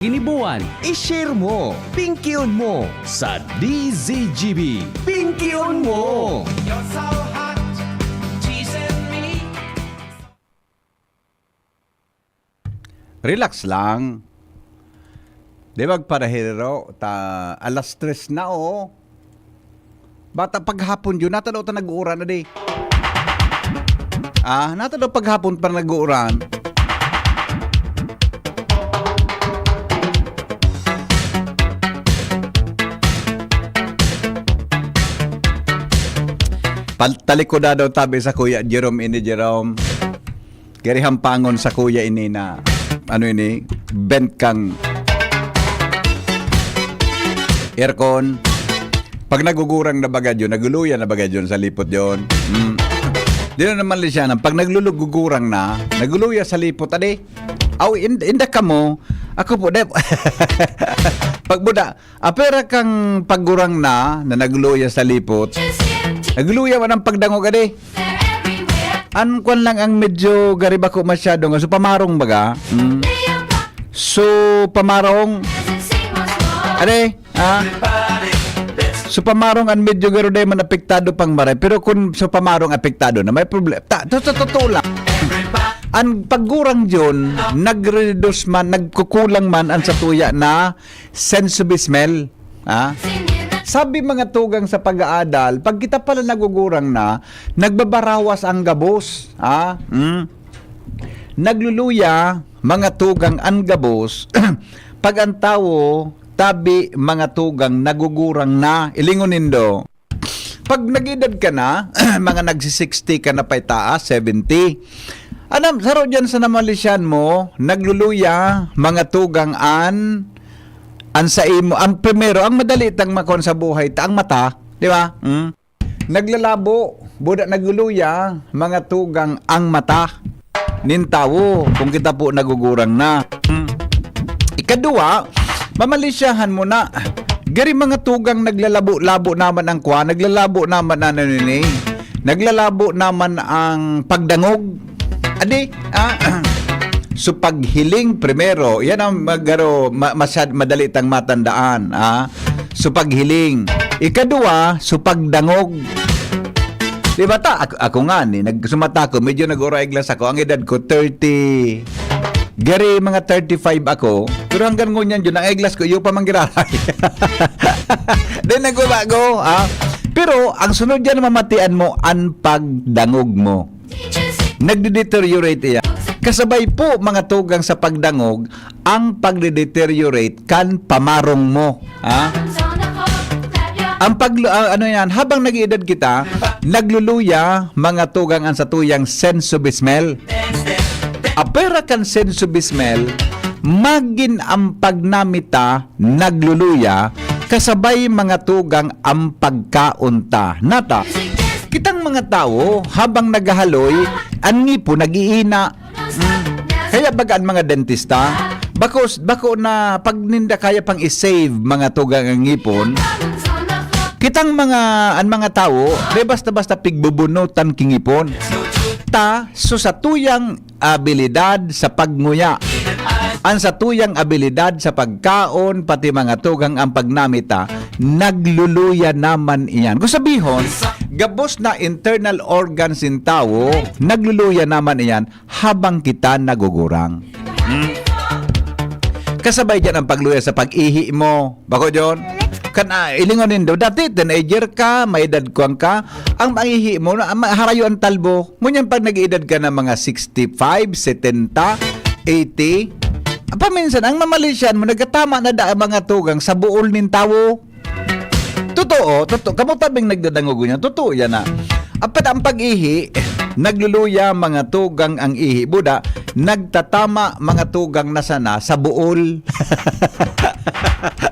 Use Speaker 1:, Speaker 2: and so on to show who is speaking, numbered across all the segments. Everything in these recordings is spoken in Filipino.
Speaker 1: Ginibuan,
Speaker 2: I-share mo, pinky-on mo
Speaker 1: sa DZGB.
Speaker 2: Pinky-on mo!
Speaker 3: You're so hot, teasing me.
Speaker 4: Relax lang. Di ba parahero, alas 3 na Bata paghapon yun, natalaw ta nag-uuran na di. Natalaw paghapon pa nag-uuran. Talikod daw tabi sa Kuya Jerome ini Jerome. Gari hampangon sa kuya ini na bent kang aircon. Pag nagugurang na bagad yun, naguluyan na bagad yun sa lipot yun. Di na naman siya nang pag naglulugugurang na, naguluya sa lipot ade. Inda ka mo, ako po de. Pagbuda, apera kang paggurang na nagluya sa lipot. Nagluya man ang pagdangog ade. Kwan lang ang medyo gariba ko masyado nga. So pamarong baga. So pamarong. Ade, So pamarong ang medyo garo day man apektado pang maray. Pero kung so pamarong apektado na may problema. Totoo lang. Ang paggurang dyon, nag-reduce man, nagkukulang man ang satuya na sensory smell. Sabi mga tugang sa pag-aadal, pag kita pala nagugurang na, nagbabarawas ang gabos. Nagluluya, mga tugang ang gabos, pag ang tao, tabi mga tugang nagugurang na, ilingunin do. Pag nag-edad ka na, mga nagsi-60 ka na pa itaas, 70, saro dyan sa namalisyan mo, nagluluya, mga tugang an sa imo, ang primero, ang madali tang makon sa buhay, ang mata, di ba? Naglalabo, buda nagluluya, mga tugang ang mata, nintawo, kung kita po nagugurang na. Ikadua, mamalisyahan mo na, gari mga tugang naglalabo-labo naman ang kwa, naglalabo naman naglalabo naman ang pagdangog. Adi, so paghiling primero, yan ang madali tang matandaan. So paghiling. Ikadua, so pagdangog. Di ba ta? Ako nga nagsumata ko, medyo nag-oray glass ako. Ang edad ko, 30. Gari mga 35 ako. Pero hanggang ngunyan yun, ang eglas ko, yung pa manggiraray. Then nagbabago. Pero ang sunod yan mamatian mo, ang pagdangog mo. Nagde-deteriorate iya. Kasabay po mga tugang sa pagdangog, ang pagde-deteriorate kan pamarong mo. Ang habang nag-iedad kita, nagluluya mga tugang ang satuyang sense of smell. Apera kan sense of smell, magin ang pagnamita nagluluya, kasabay mga tugang ang pagkaunta. Nata, kitang mga tao, habang naghahaloy, ang ngipo nag-iina. Kaya bagaan mga dentista, bako na pag ninda kaya pang i-save mga tugang ang ngipon, kitang mga tao, basta-basta pigbubunutan kingipon. So sa tuyang abilidad sa pagnguya, ang sa tuyang abilidad sa pagkaon, pati mga tugang ang pagnamita, nagluluya naman iyan. Kung sabihon, gabos na internal organs in tao, nagluluya naman iyan habang kita nagugurang. Kasabay dyan ang pagluya sa pag-ihi mo. Bako John? Ilingonin daw. Dati, teenager ka, may edad kuwang ka, ang ihi mo, harayo ang talbo. Ngunyan pag nag-edad ka na mga 65, 70, 80, paminsan, ang mamalisyan mo, nagkatama na mga tugang sa buol nin tao. Totoo. Kamutabing nagdadangog niya. Totoo yan na. Apat ang pag-ihi, nagluluya mga tugang ang ihi. Buda, nagtatama mga tugang na sana sa buol.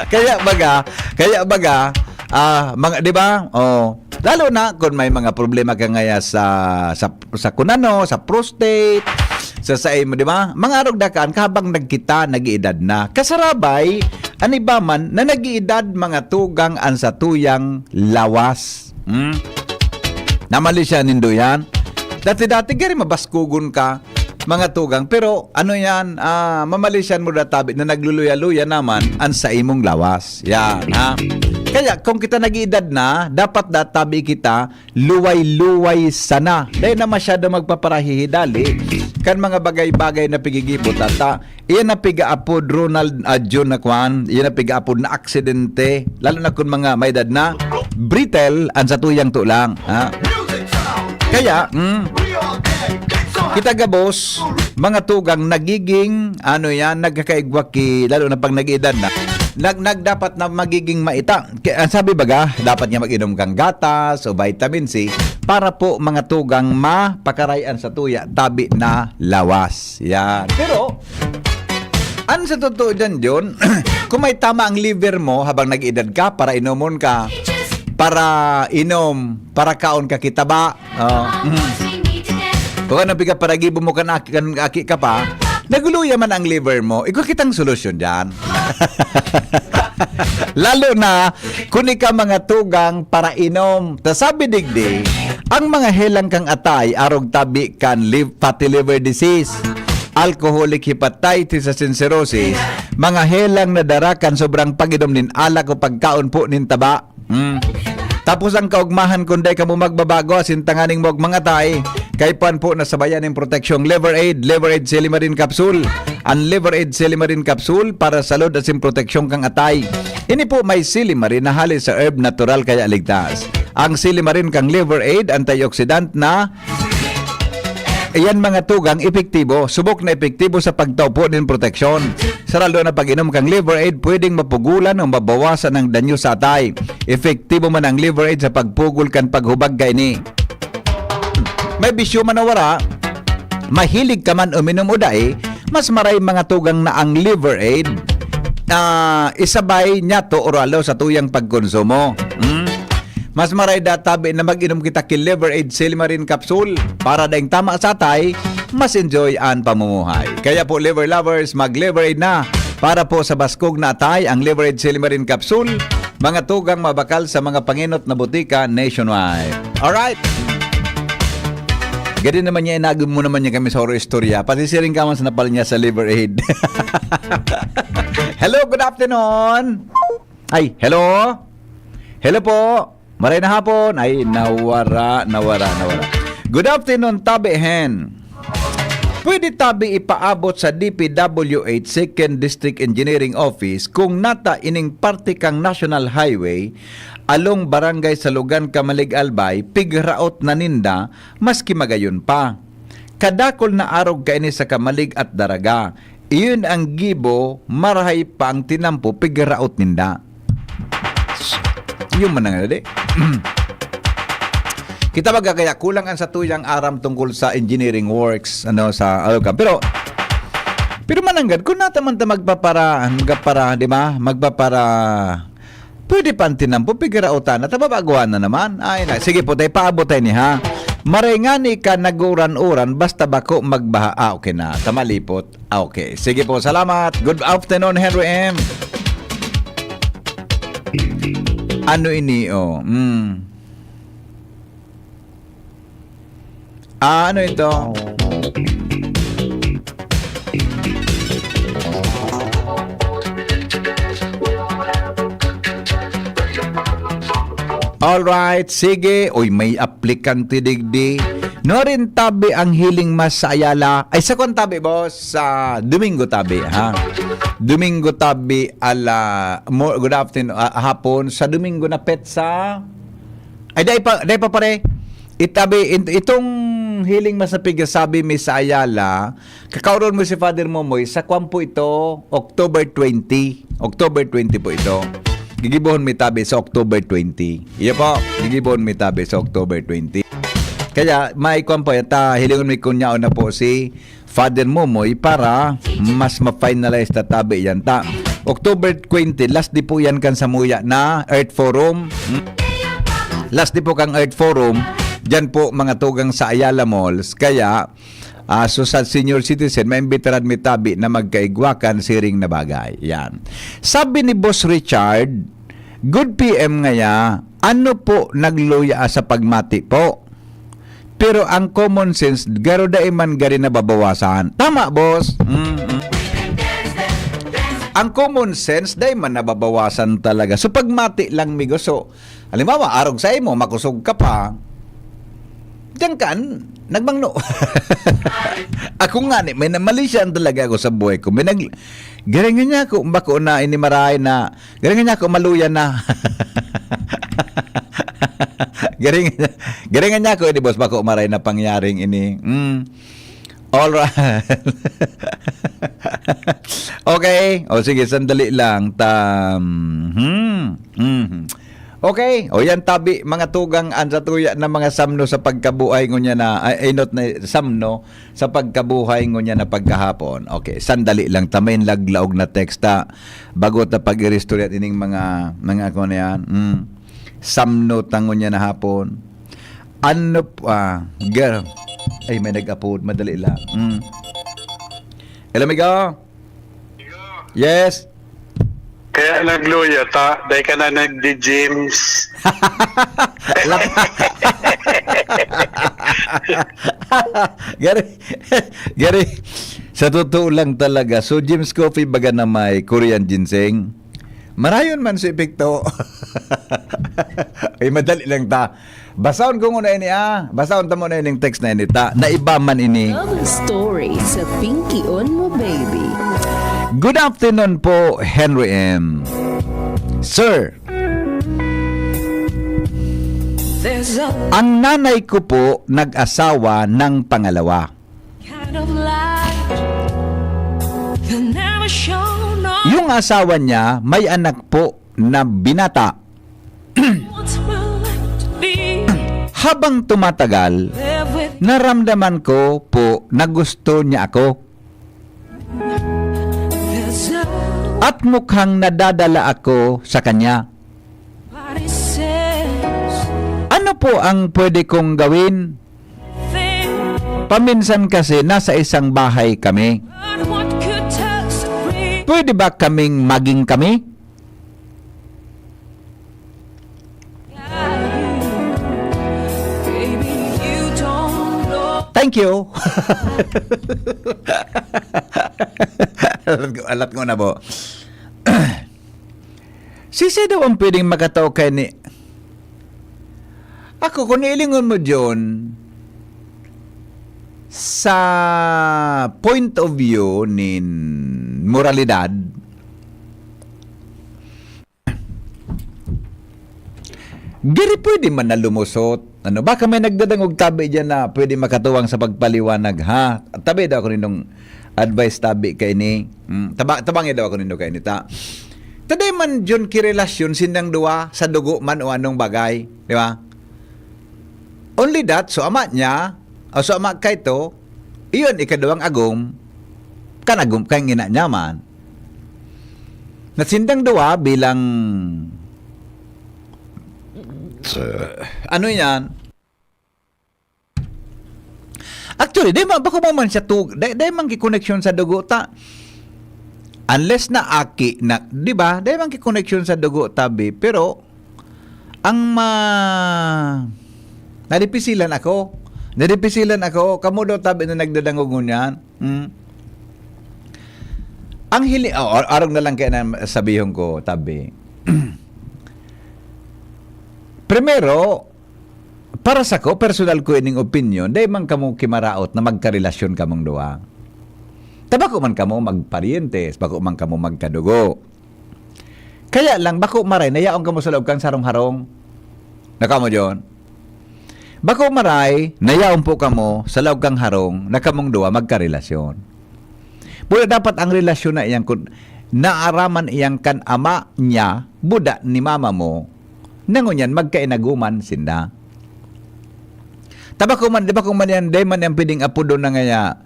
Speaker 4: Kaya baga, mga, di ba? Lalo na kung may mga problema ka ngaya sa kunano, sa prostate, sa imo, di ba? Mga arog dakan, habang nagkita, nag-iedad na. Kasarabay, anibaman na nag-iedad mga tugang ang sa tuyang lawas. Namali siya nindo yan. Dati-dati gari mabaskugon ka. mga tugang. Pero ano yan, mamalisan mo na tabi na nagluluya-luya naman ang sa imong lawas. Yan, ha? Kaya kung kita nag-edad na, dapat tabi kita luway-luway sana. Dahil na masyado magpaparahihidali kan mga bagay-bagay na pigigibot ata. Iyan na piga-apod Ronald John na kwan, iyan na piga-apod na aksidente, lalo na kung mga may edad na, brittle ang sa tuyang tulang. Ha? Kaya, kita gabos, mga tugang nagiging, nagkakaigwaki, lalo na pag nag-edad na, dapat na magiging maita. Sabi baga, dapat niya mag-inom kang gatas o vitamin C para po mga tugang mapakarayan sa tuya tabi na lawas. Yan. Pero, ano sa totoo dyan, John? Kung may tama ang liver mo habang nag-edad ka, para inomon ka, para para kaon ka kita ba? Kung ano biga para gibo mo kan aki ka pa, naguluya man ang liver mo, ikaw kitang solusyon dyan. Lalo na kung ikaw mga tugang para inom. Sabi digdi, ang mga helang kang atay arog tabi kan fatty liver disease, alcoholic hepatitis and cirrhosis, mga helang na darakan sobrang pag-inom nin alak o pagkaon po nin taba. Tapos ang kaugmahan kunday ka mo magbabago sintanganing mo mga tay kay puan po nasabayan ng proteksyong Liver Aid Silimarin Capsule. Ang Liver Aid Silimarin Capsule para salud at proteksyon kang atay. Ini po may silimarin na halis sa herb natural kaya ligtas. Ang silimarin kang Liver Aid antioxidant na iyan mga tugang epektibo, subok na epektibo sa pagtaupo ng proteksyon. Saralo na pag-inom kang Liver Aid, pwedeng mapugulan o mabawasan ang danyo sa atay. Epektibo man ang Liver Aid sa pagpugol kan paghubag kaini. May bisyo man nawara, mahilig ka man uminom o dahi, mas maray mga tugang na ang Liver Aid isabay niya to oralo sa tuyang pagkonsumo. Mas maray databi na mag-inom kita kay Liver Aid Silimarin Capsule para daing tama sa atay, mas enjoy ang pamumuhay. Kaya po liver lovers, mag-Liver Aid na para po sa baskog na atay ang Liver Aid Silimarin Capsule, mga tugang mabakal sa mga panginot na butika nationwide. Alright! Gadi naman niya, inagom mo naman niya kami sa horror istorya. Pati siring ka man sa napal niya sa Liver Aid. Hello, good afternoon! Ay, hello? Hello po! Maray na hapon. Ay, nawara. Good afternoon, Tabi Hen. Pwede tabi ipaabot sa DPWH 2nd District Engineering Office kung nata ining parte kang National Highway along barangay sa Lugan Kamalig Albay, pigraot na ninda, maski magayon pa. Kadakol na arog kaini sa Kamalig at Daraga. Iyon ang gibo, marahay pa ang tinampo, pigraot ninda. Yung manang nade. Kita baga kaya kulang ang sa tuyang aram tungkol sa engineering works sa Alocam. Pero mananggad kung nataman ta magpapara, di ba? Magpapara pwede pantinam po pigirautan at babagawan na naman. Ay na, sige po tayo paabot tayo ni ha. Marengani ka naguran-uran basta bako magbaha. Okay na, tamalipot. Okay. Sige po, salamat. Good afternoon, Henry M. Ano ini ano ito? Alright, sige. Uy, may aplikante digdi. No rin tabi ang hiling mas sa Ayala. Ay, sa kung tabi, boss? Sa Domingo tabi, ha? Domingo tabi good afternoon, hapon. Sa Domingo na pet sa... Ay, dahil pa pare. Itabi, itong hiling mas na pigasabi mi sa Ayala, kakauron mo si Father Momoy, sa kwan po ito, October 20. October 20 po ito. Gigibohon mi tabi sa October 20. Iya po, gigibohon mi tabi sa October 20. Kaya, may kwan po, hilingon mi kunyao na po si Father Momoy para mas ma-finalize na tabi yan ta. October 20, last di po yan kan sa Muya na Earth Forum. Last di po kang Earth Forum. Diyan po mga tugang sa Ayala Malls. Kaya, so sa senior citizen, may imbitaran mi tabi na magkaigwakan siring na bagay. Yan. Sabi ni Boss Richard, good PM ngaya, ano po nagluya sa pagmati po? Pero ang common sense, garo dai man gari nababawasan. Tama, boss. Ang common sense, dai man nababawasan talaga. So, pagmati lang, migo. So, halimbawa, arog sa imo, makusog ka pa, diyan kan, nagbangno. Ako nga, may namalisyan talaga ako sa buhay ko. May garingan niya ako, bako na, inimaray na, garingan niya ako, maluyan na. Garingan niya ako, ini boss, bako maray na pangyaring ini. All right. Okay. O sige, sandali lang. Okay. O yan tabi, mga tugang ansa tuya na mga samno sa pagkabuhay ngunya na, ay not na samno sa pagkabuhay ngunya na pagkahapon. Okay, sandali lang. Tamayin laglaog na teksta. Bago ta pag-i-restore ining mga ako na yan. Samno tango niya na hapon. Ano pa? Girl. Ay, may nag-upload. Madali lang. Hello, Migo? Yes.
Speaker 5: Kaya nagluya ta, dahil ka na nagdi-gyms.
Speaker 4: Gary, sa totoo lang talaga, so Jim's Coffee baga na may Korean ginseng. Marayon man sa epekto. Ay, madali lang ta. Basahon ko muna ini Basahon ta muna ining text na ini ta. Naiba man ini.
Speaker 6: Love story sa Pinky on Mo Baby.
Speaker 4: Good afternoon po, Henry M. Sir,
Speaker 6: There's a
Speaker 4: ang nanay ko po nag-asawa ng pangalawa.
Speaker 6: kind of light that never shone on
Speaker 4: Yung asawa niya may anak po na binata.
Speaker 6: what's meant to be
Speaker 4: Habang tumatagal,
Speaker 6: there with
Speaker 4: naramdaman ko po na gusto niya ako.
Speaker 6: there's
Speaker 4: At mukhang nadadala ako sa kanya.
Speaker 6: nobody says
Speaker 4: Ano po ang pwede kong gawin?
Speaker 6: thing
Speaker 4: Paminsan kasi nasa isang bahay kami.
Speaker 6: but what could touch the breeze
Speaker 4: Pwede ba kaming maging kami?
Speaker 6: baby you don't know
Speaker 4: Thank you. alat ko na po. Sisi daw ang pwedeng makataw kay ni... Ako, kung ilingon mo John, sa point of view ni moralidad, diri pwede man na lumusot. Ano, baka may nagdadangog tabi dyan na pwede makatuwang sa pagpaliwanag, ha? Tabi daw ako nindong advice tabi kay ni. Tabangin daw ako nindong kay ni ta. Taday man John kirelasyon sindang duwa sa dugo man o anong bagay. Di ba? Only that, so ama niya, o so ama kay to, iyon ikaduwang agom, kanagom kay ina niya man. Nasindang duwa bilang ano yan? Actually, bako mo man siya day man ki-connection sa dugo ta. Unless na aki na, di ba? Day man ki-connection sa dugo tabi, pero ang nadipisilan ako. Kamo daw tabi na nagdadangog niyan. Ang arog na lang kaya na sabihon ko tabi. Primero, para sa ko, personal ko ining opinion, dahil man kamo kimaraot na magkarelasyon kamong duwa. Bako man kamo magparientes, bako man kamo magkadugo. Kaya lang, bako maray, nayaong kamo sa loob kang sarong-harong. Nakamo John? Bako maray, nayaong po kamo sa loob kang harong na kamong duwa magkarelasyon. Buda dapat ang relasyon na iyang kung naaraman iyang kan ama niya, buda ni mama mo, nangunyan magkainaguman sinda. Tabako man, di ba kung man yan, day man yung pwedeng apudo na ngaya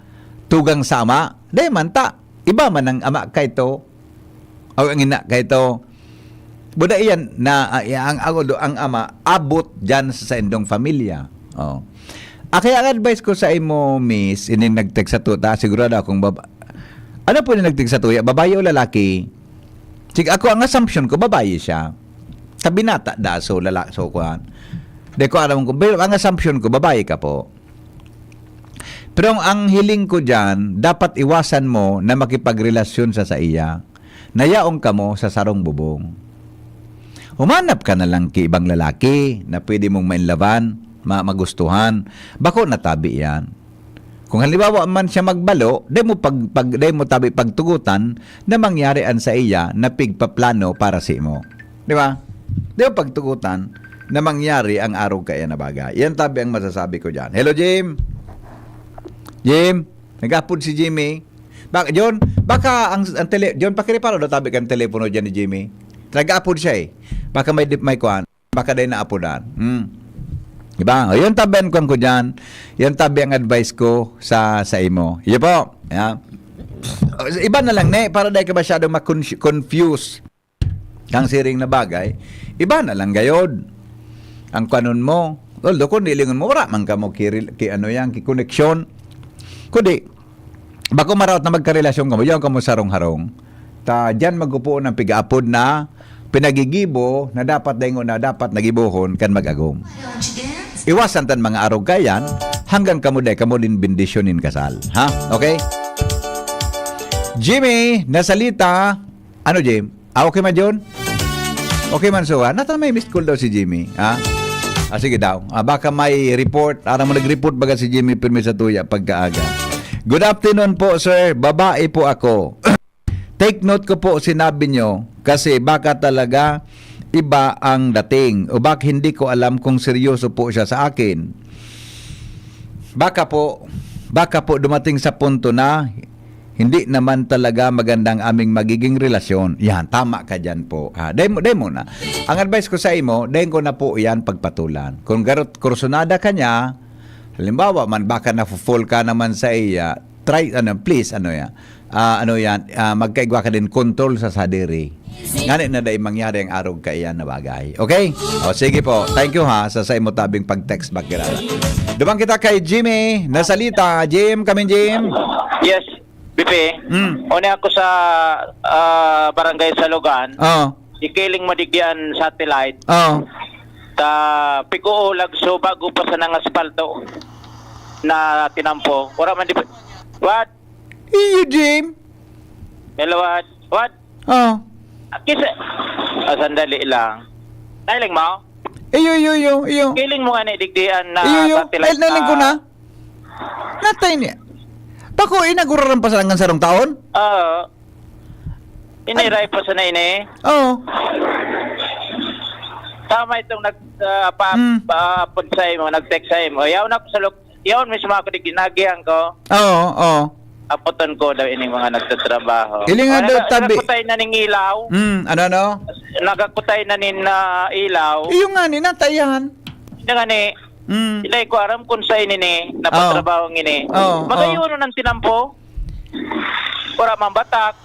Speaker 4: tugang sama, day man ta, iba man ang ama kay to, o ang ina kay to. Buda iyan na ang ama abot dyan sa indong familia. Oh. Kaya ang advice ko sa imo, miss, ining nag-text sa tuta, sigurado akong ano po yung nag-text sa tuya, babae o lalaki? Sige, ako ang assumption ko, babae siya. Sa binata da, so lalaki, so kuhan. Di ko alam ko, pero ang assumption ko, babae ka po. Pero ang hiling ko dyan, dapat iwasan mo na makipagrelasyon sa iya. Nayaong ka mo sa sarong bubong. Humanap ka na lang kay ibang lalaki na pwede mong mainlaban, magustuhan. Bako natabi yan. Kung halimbawa man siya magbalo, day mo tabi pagtugutan na mangyarian sa iya na pigpaplano para sa imo. Di ba? Di mo pagtugutan na mangyari ang araw kaya na bagay. Yan tabi ang masasabi ko dyan. Hello, Jim? Jim? Nag-upload si Jimmy? John, baka ang John, pakiriparo na tabi kang telepono dyan ni Jimmy. Nag-upload siya eh. Baka may kuhan. Baka day na-uploadan. Diba? O, yun tabi ang kuhan ko dyan. Yan tabi ang advice ko sa imo. Iyo po. Yeah. Iba na lang, ne? Para day ka masyadong ma-confuse kang siring na bagay. Iba na lang gayod. Ang kanon mo. Although kung nilingon mo, wala man ka mo ki-connection. Kundi, bako marawat na magkarelasyon ka mo, yan ka mo sarong-harong. Diyan magupo ng pig-apod na pinagigibo na dapat daingon na dapat nagibuhon kan mag-agom. Iwasan tan mga araw kayan hanggang kamo din bendisyonin kasal. Ha? Okay? Jimmy, nasalita. Ano, Jim? Okay man, John? Okay man, so, natan may missed call daw si Jimmy. Ha? Sige daw. Baka may report. Ara mo nag-report baga si Jimmy pirmi sa tuya pagkaaga. Good afternoon po, sir. Babae po ako. Take note ko po sinabi nyo kasi baka talaga iba ang dating o baka hindi ko alam kung seryoso po siya sa akin. Baka po dumating sa punto na hindi naman talaga magandang aming magiging relasyon. Yan, tama ka dyan po. Demo na. Ang advice ko sa imo, dahin ko na po yan pagpatulan. Kung kursunada ka niya, halimbawa man baka na-fall ka naman sa iya, try, please, magkaigwa ka din control sa sadiri. Ngani na dahil mangyari ang araw ka iyan na bagay. Okay? O, sige po. Thank you ha sa imo tabing pag-text back kirala. Dumang kita kay Jimmy, nasalita. Jim, kami Jim.
Speaker 7: Yes, Bibi. Una ako sa barangay Salugan.
Speaker 4: Oo.
Speaker 7: Ikiling madigyan satellite.
Speaker 4: Oo.
Speaker 7: Ta pikuulag so bago pa sa nang asfalto na tinampo. Ora man di what?
Speaker 4: Iyo, Jim.
Speaker 7: Hello, what?
Speaker 4: Oo.
Speaker 7: Kisa sandali lang. Nailing mo?
Speaker 4: Iyo.
Speaker 7: Kiling mo nga na digdian na
Speaker 4: Iyo.
Speaker 7: satellite.
Speaker 4: Naling ko na. Natay niya. Bako, inaguraran pa sa langan sarong taon?
Speaker 7: Oo. Iniray pa sa na ini.
Speaker 4: Oo.
Speaker 7: Tama itong nag-punsay mo, nag-text sa'yo mo. Yaw na ko sa yaw mismo ako di ginagihan ko.
Speaker 4: Oo.
Speaker 7: Aputon ko daw ini mga nagtatrabaho.
Speaker 4: Ili nga daw tabi.
Speaker 7: Nagakutay na ning ilaw.
Speaker 4: Ano?
Speaker 7: Nagakutay na nin ilaw.
Speaker 4: Iyo nga ni, natayan.
Speaker 7: Ina nga ni, ilay ko aram kung sa ini ni, napatrabaho ini. Magayon ng tinampo. Ora man batak.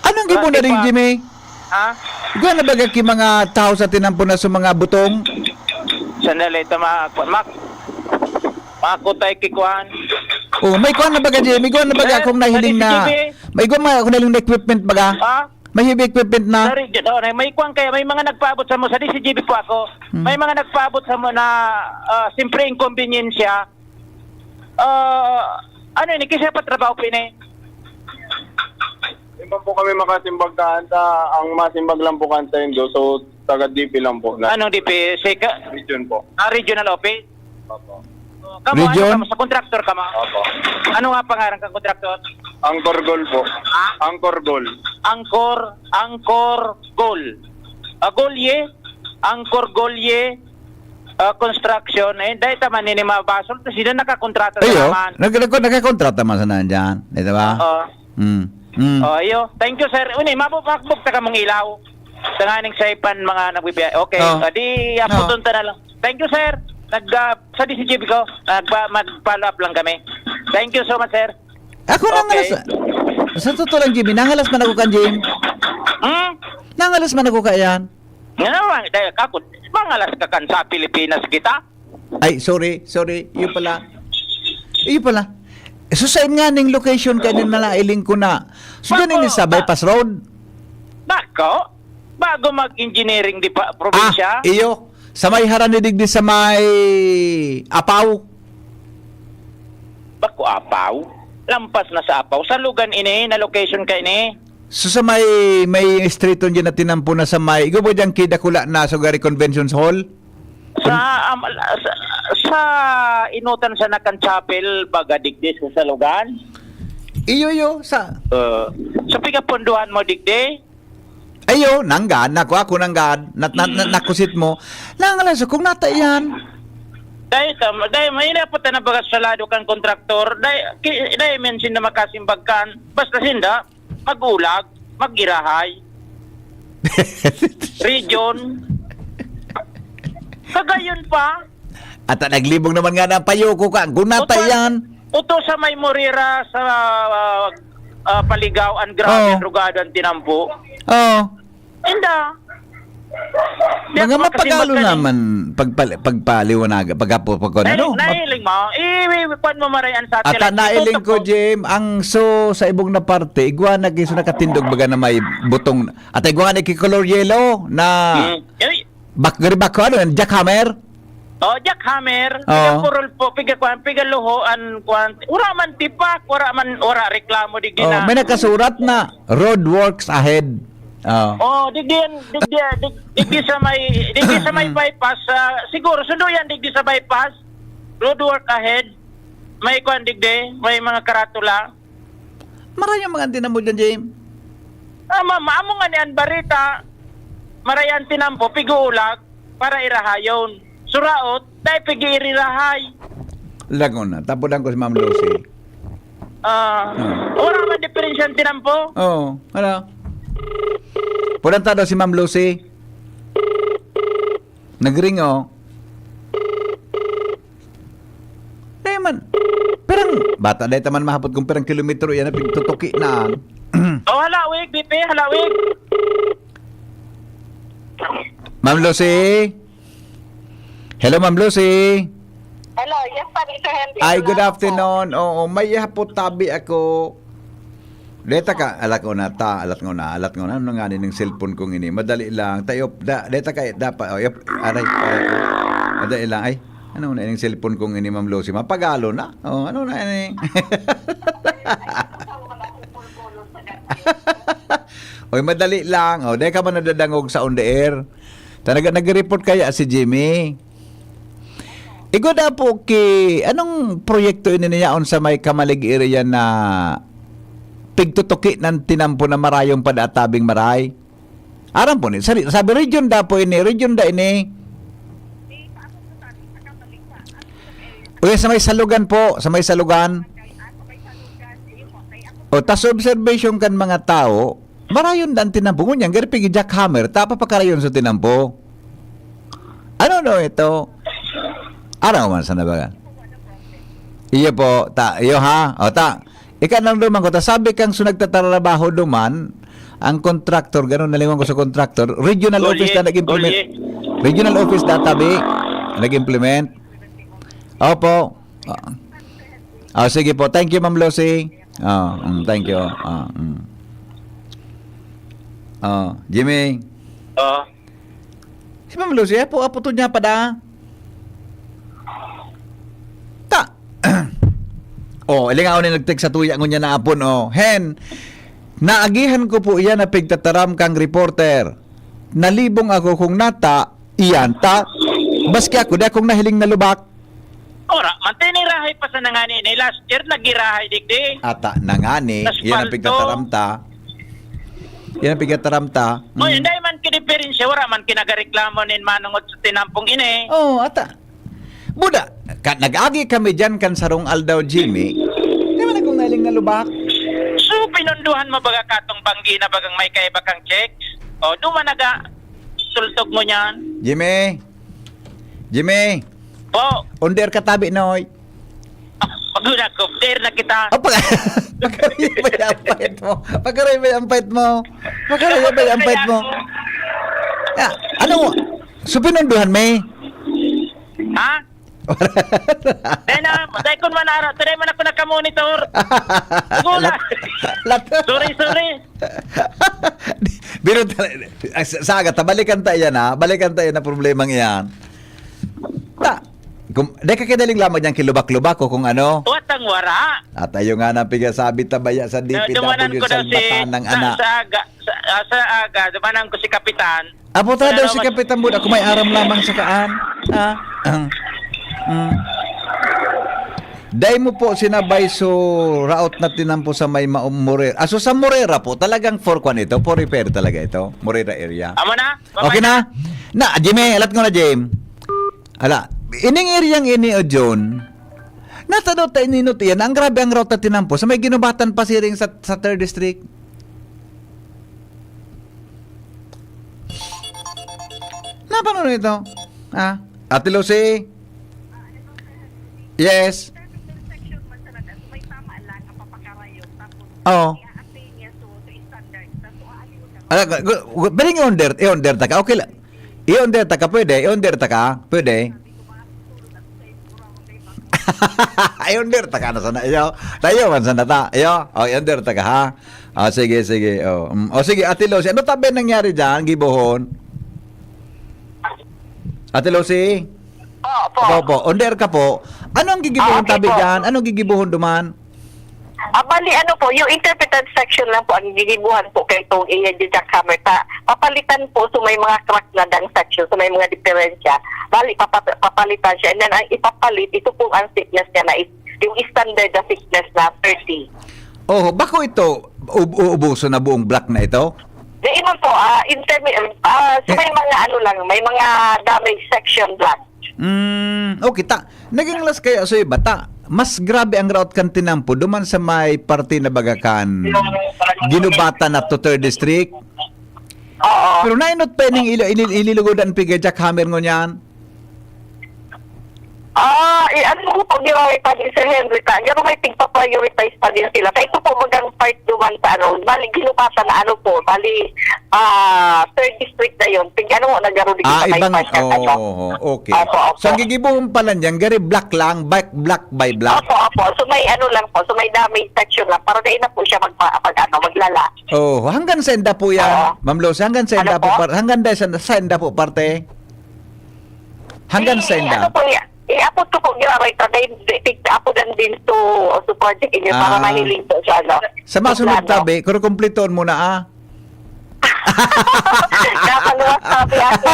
Speaker 4: Anong gipon na rin, Jimmy?
Speaker 7: Ha?
Speaker 4: Ikaw na bagay ki mga tao sa tinampo na sa mga butong?
Speaker 7: Sandali, makakutay kikuan.
Speaker 4: Oh, may kuhan na baga, Jimmy? Ikaw na baga akong nahiling na... May kuhan na akong nahiling na equipment baga?
Speaker 7: Ha?
Speaker 4: May heavy equipment na?
Speaker 7: Sorry, may kuhan kaya, may mga nagpaabot sa mo. Sa DCGB po ako. May mga nagpaabot sa mo na simpre inconvenience. Ano ini? Kasi patrabaho po ini?
Speaker 8: Hindi po kami makasimbag kanta. Ang masimbag lang po kanta yun do. So, taga-DP lang po.
Speaker 7: Anong DP? Seka?
Speaker 8: Region po.
Speaker 7: Regional office?
Speaker 8: Opo.
Speaker 4: Region?
Speaker 7: Ano ka mo? Sa contractor ka mo?
Speaker 8: Opo.
Speaker 7: Ano nga pangalan kang contractor?
Speaker 8: Angkor Gold po.
Speaker 7: Ha?
Speaker 8: Angkor Gold.
Speaker 7: Angkor Gold. Golye? Angkor Golye Construction. Dahil taman ni mabasol. Tapos sila nakakontrata sa
Speaker 4: Ayo,
Speaker 7: naman.
Speaker 4: nagkakontrata man sa nandyan. Ito ba?
Speaker 7: Oo. Ayo. Thank you, sir. Uni, mapupakbog ta ka mong ilaw. Tanganing saipan mga nagbibiyay. Okay. Di aputon ta na lang. Thank you, sir. Sa DCGB ko, mag-follow up lang kami. Thank you so much, sir.
Speaker 4: Ako nangalas. Sa totoo lang, Jimmy, nangalas man ako kan, Jim. Nangalas man ako kayan.
Speaker 7: Nga naman, dahil kako, mangalas ka kan sa Pilipinas kita?
Speaker 4: Ay, sorry. Iyo pala. So sa nga ning location kanin na nailing ko na. So ganun ni sa bypass road.
Speaker 7: Nako, bago mag-engineering di pa probinsya.
Speaker 4: Iyo. Sa may haranidig di sa may Apaw.
Speaker 7: ako apaw. Lampas na sa apaw. Sa lugan ini, na location ka ini.
Speaker 4: So sa may street on dyan na tinampo na sa may, ikaw ba dyan kidakula na sa Gary Convention Hall?
Speaker 7: Sa inutan sa Nakan Chapel, baga digdi sa lugan.
Speaker 4: Iyo, sa...
Speaker 7: Sa pigapunduhan mo digdi.
Speaker 4: Ayo, nanggad, ako nanggad, nakusit mo. Nangalas, kung nata yan.
Speaker 7: Dahil may napot na bagas sa lado kang kontraktor, dahil mensin na makasimbag kan, basta sinda, magulag, magirahay. Region. Kagayon pa.
Speaker 4: At naglibong naman nga ng payoko ka, kung nata yan.
Speaker 7: Uto sa may morira sa Paligaw, grabe, rugado ang tinampo.
Speaker 4: Oh.
Speaker 7: Inda.
Speaker 4: Mga mapagalo naman pagpaliwanaga, ano?
Speaker 7: Nahiling mo, iwipan mo marayan sa
Speaker 4: At nailing ko, Jim, ang sa ibong na parte, iguana kiso nakatindog baga na may butong, at iguana kikolor yellow na bakgaribako, ano, jackhammer?
Speaker 7: Oh, jackhammer.
Speaker 4: Oo.
Speaker 7: Purol po, pigaluhoan, ura man tipak, ura reklamo digdi
Speaker 4: Oh,
Speaker 7: na.
Speaker 4: may nakasurat na, road works ahead. Oh.
Speaker 7: Digdi sa may bypass, siguro sundo yan digdi sa bypass. Road work ahead. May digdi, may mga karatula.
Speaker 4: Marayang mga tinamo dyan, Jim.
Speaker 7: Maamo nga niyan barita. Marayan tinampo piguulag para irahayon. Suraot, dahil pigi-irirahay.
Speaker 4: Lagon na, tapudan ko si Ma'am Lucy.
Speaker 7: Ora man diferensyan tinampo.
Speaker 4: Oo, ano? Pudanta daw si Ma'am Lucy. Nagring, oh. Man. Perang, bata dahil taman mahapot kung perang kilometro yan na pagtutuki na.
Speaker 7: Halawig, BP, halawig.
Speaker 4: Ma'am Lucy? Hello, Ma'am Lucy?
Speaker 9: Hello, yes pa Sir Henry.
Speaker 4: Ay, good afternoon. Oo, may hapot tabi ako. Deta ka, alat ko na, ano nga din ng cellphone kong ini. Madali lang. Deta ka, dapat, aray. Madali lang, ay. Ano na yung cellphone kong ini, Ma'am Lucy? Mapagalo na. Ano na ini? Oy, madali lang. Dahil ka man nadadangog sa on the air. Talaga nag-report kaya si Jimmy. Igo na po anong proyekto ini niya on sa may Kamalig area na pigtutuki ng tinampo na marayong padatabing maray? Aram po ni, sabi region da po ini, region da ini. O sa may salugan po, sa may salugan. O tas observation kan mga tao, marayon dan tinampo ngunyan, gari pigi jackhammer, tapa pa karayon sa tinampo. Ano no ito? Araw man sa nabagan. Iyo po, iyo ha? O ika nang duman ko, sabi kang nagtatrabaho duman, ang contractor, gano'n naliwan ko sa contractor, regional office na nag-implement. Regional office na tabi, nag-implement. Opo. Sige po, thank you Ma'am Lucy. Thank you. Jimmy. Si Ma'am Lucy, apo to niya pa da. Ilingaw ni nag-text sa tuya ngunya na apon, Hen, naagihan ko po iyan na pigtataram kang reporter. Nalibong ako kung nata, iyan ta, baski ako, di akong nahiling na lubak.
Speaker 7: Ora, mantinirahay pa sa nangani ni last year, nagirahay digdi.
Speaker 4: Ata, nangani, iyan ang pigtataramta. Yan ang pigtataramta.
Speaker 7: Hindi man kiniperensya, wala man kinagareklamo nin manungot sa tinampong ini.
Speaker 4: Ata. Buda, nag-agi kami dyan kan sarong aldaw, Jimmy. Di ba na kung naling na lubak?
Speaker 7: So, pinunduhan mo baga katong banggi na bagang may kaiba kang checks? Duma naga, sultog mo niyan.
Speaker 4: Jimmy.
Speaker 7: Po.
Speaker 4: Under katabi, noy.
Speaker 7: Paguna ko, dare na kita.
Speaker 4: Pagkaroy ba yung ampait mo? Ano? So, pinunduhan, may?
Speaker 7: Ha? Dahil kung manaro, today man ako nakamonitor. Gula. Sorry.
Speaker 4: Biro Saga, balikan tayo na. Balikan tayo na problemang yan. Dahil kakadaling lamang niyang kilubak-lubak ko kung ano.
Speaker 7: Tuwat ang wara.
Speaker 4: At ayo nga nang pigasabi tabaya sa
Speaker 7: Dumanan
Speaker 4: DPW
Speaker 7: ko daw
Speaker 4: sa
Speaker 7: si
Speaker 4: batan ng ana.
Speaker 7: sa aga, dumanan ko si Kapitan.
Speaker 4: Apo ta daw si
Speaker 7: Mas-
Speaker 4: Kapitan Bud, ako may aram lamang sa kaan. Dahil mo po sinabay so route na tinampo sa may Morera. So sa Morera po, talagang for kwan ito, for repair talaga ito, Morera area.
Speaker 7: Amo na?
Speaker 4: Okay na? Na, Jimmy, alat ko na, Jim. Ala, ining area ini o John, natano tayo ninot yan, ang grabe ang route na tinampo, sa may ginubatan pa siring sa 3rd District. Napano nito? Ah, Ate Lucy? Yes. Oo. Bering i-onder ta ka. Okay lang. I-onder ta ka, pwede. I-onder ta ka, pwede. I-onder ta ka na sana. Tayo man sana ta. I-onder ta ka, ha? Sige. Sige, Ate Lucy. Ano tabi nangyari dyan, Gibohon? Ate Lucy? Opo. Onder ka po. Ano ang gigibuhon
Speaker 9: Okay
Speaker 4: tabi
Speaker 9: po.
Speaker 4: dyan? Anong gigibuhon duman?
Speaker 9: Bali, ano po, yung interpreted section lang po, ang gigibuhan po kay itong i-jackhammer ta. Papalitan po, so may mga crack na dang section, so may mga diferensya. Bali, papalitan siya. And then, ang ipapalit, ito po ang thickness niya na yung standard na thickness na 30.
Speaker 4: Oh, bako ito uubuso na buong block na ito?
Speaker 9: Di iman po, so may mga ano lang, may mga damage section black.
Speaker 4: Okay, naging las kayo sa bata. Mas grabe ang route kan tinampo duman sa may parte na bagakan ginubata na to 3rd District.
Speaker 9: Oo.
Speaker 4: Pero nainot pa ning ililugodan pigay jackhammer ngo niyan.
Speaker 9: Ano po pag ginawin pa din Sir Henry ta, gano'n may tigpa-prioritize pa din sila. Kaya ito po magang part duman sa ano, bali ginupatan na ano po, bali 3rd District na yun. Ano mo, nagaro din
Speaker 4: Ibang, okay.
Speaker 9: Opo.
Speaker 4: So, ang gigibuhon pala niyan, gari block lang, block by block.
Speaker 9: Opo. So may ano lang po, so may damage section lang. Para di na po siya maglala.
Speaker 4: Oh, hanggang sa enda po yan,
Speaker 9: Oo.
Speaker 4: Ma'am Lucy, hanggang sa enda
Speaker 9: Ano po?
Speaker 4: hanggang sa enda po parte. Hanggang sa enda.
Speaker 9: Ano po yan? Iapot ko po ginawin ito. Apo din to project inyo para mahiling po siya. No?
Speaker 4: Sa masunod
Speaker 9: Plano.
Speaker 4: tabi, kung kumplitoon mo na
Speaker 9: Nakaluwas sabi ako.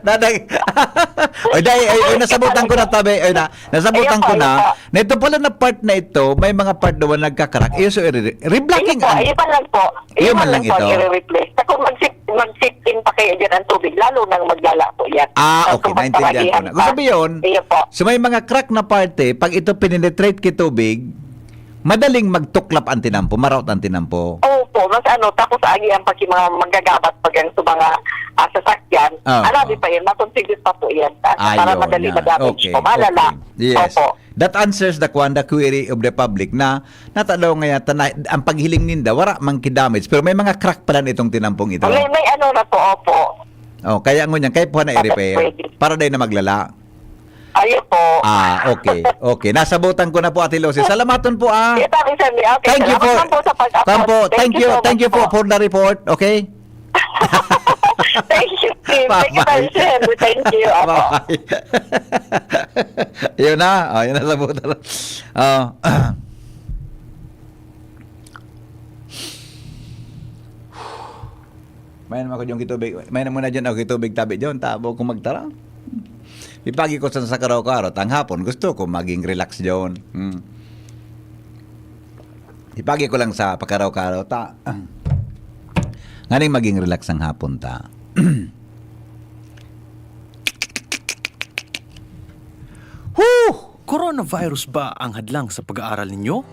Speaker 4: Dadag. Nasabutan ko na tabi. Nasabutan ko na. Na ito pala na part na ito, may mga part daw na nagkakarak. So, reblocking.
Speaker 9: Ayun pa lang po.
Speaker 4: Ayun man lang ito.
Speaker 9: I-replace. Kung mag-sit in pa kayo dyan ang tubig, lalo nang maglala po yan.
Speaker 4: Okay. Naintindihan ko na. Kung sabi yun,
Speaker 9: Ayun po.
Speaker 4: so may mga crack na parte, pag ito penetrate kay tubig, madaling magtuklap ang tinampo, maraut ang tinampo.
Speaker 9: Opo, mas ano, tapos agi ang pag mga magagabat pag yan sa mga sasakyan. Alabi pa yan, makonsigus pa po yan. Para madali madamage po, malala.
Speaker 4: Okay. Yes.
Speaker 9: Opo.
Speaker 4: That answers the query of the public na natalaw ngayon, ang paghiling ninda, wala mang damage pero may mga crack pala nitong tinampong ito.
Speaker 9: May ano na po, opo.
Speaker 4: Kaya ngunyan, kaya po na i-repair para dahil na maglala.
Speaker 9: Ayun po.
Speaker 4: Okay. Nasabutan ko na po, Ate Lucy. Salamaton po,
Speaker 9: Okay,
Speaker 4: Thank you po.
Speaker 9: salamat po sa pag-upload.
Speaker 4: Thank you
Speaker 9: so much
Speaker 4: for the report. Okay?
Speaker 9: Thank you, Tim. Thank you, Sir. Thank you. Opo.
Speaker 4: Bye. Yun na. Yun na sabutan. May naman ko yung kitubig. May naman na dyan ako kitubig tabi dyan. Tabo ko magtara. Ipagi ko sa karaw-karaw. Tang hapon, gusto ko maging relax dyan. Ipagi ko lang sa pakaraw-karaw. Nganing maging relax ang hapon ta.
Speaker 10: Coronavirus ba ang hadlang sa pag-aaral ninyo?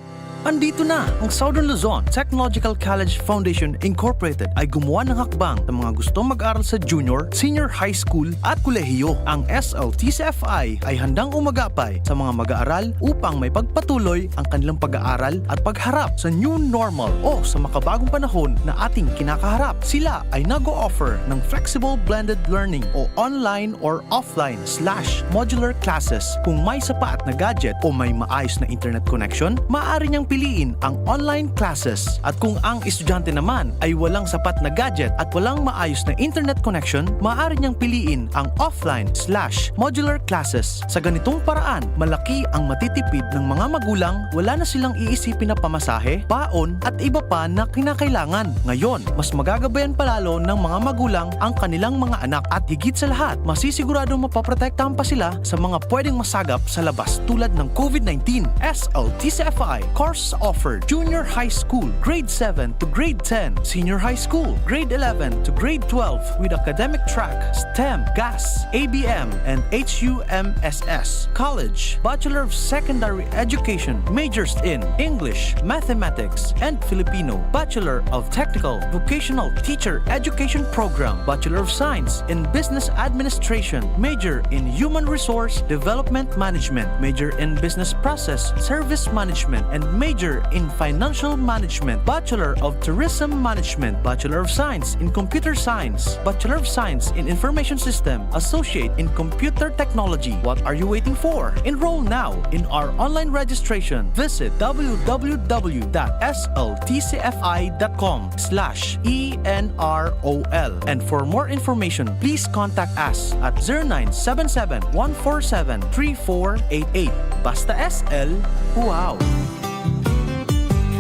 Speaker 10: Andito na ang Southern Luzon Technological College Foundation Incorporated ay gumawa ng hakbang sa mga gustong mag-aral sa junior, senior high school at kolehiyo. Ang SLTCFI ay handang umagapay sa mga mag-aaral upang may pagpatuloy ang kanilang pag-aaral at pagharap sa new normal o sa makabagong panahon na ating kinakaharap. Sila ay nag-o-offer ng flexible blended learning o online or offline/modular classes. Kung may sapat na gadget o may maayos na internet connection, maaari niyang piliin ang online classes. At kung ang estudyante naman ay walang sapat na gadget at walang maayos na internet connection, maaari niyang piliin ang offline/modular classes. Sa ganitong paraan, malaki ang matitipid ng mga magulang, wala na silang iisipin na pamasahe, baon at iba pa na kinakailangan. Ngayon, mas magagabayan palalo ng mga magulang ang kanilang mga anak at higit sa lahat, masisiguradong mapaprotektahan pa sila sa mga pwedeng masagap sa labas tulad ng COVID-19. SLTCFI course offered Junior High School, Grade 7 to Grade 10, Senior High School, Grade 11 to Grade 12 with academic track, STEM, GAS, ABM, and HUMSS. College, Bachelor of Secondary Education, majors in English, Mathematics, and Filipino. Bachelor of Technical Vocational Teacher Education Program, Bachelor of Science in Business Administration, major in Human Resource Development Management, major in Business Process Service Management, and major in Financial Management, Bachelor of Tourism Management, Bachelor of Science in Computer Science, Bachelor of Science in Information System, Associate in Computer Technology. What are you waiting for? Enroll now in our online registration. Visit www.sltcfi.com/ENROL. And for more information, please contact us at 0977-147-3488. Basta SL, wow!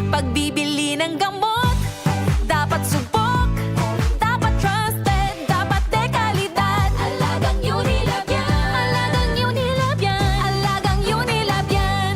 Speaker 6: Pagbibili ng gamot, dapat subok, dapat trusted, dapat dekalidad. Alagang Unilab yan. Alagang Unilab yan. Alagang Unilab yan.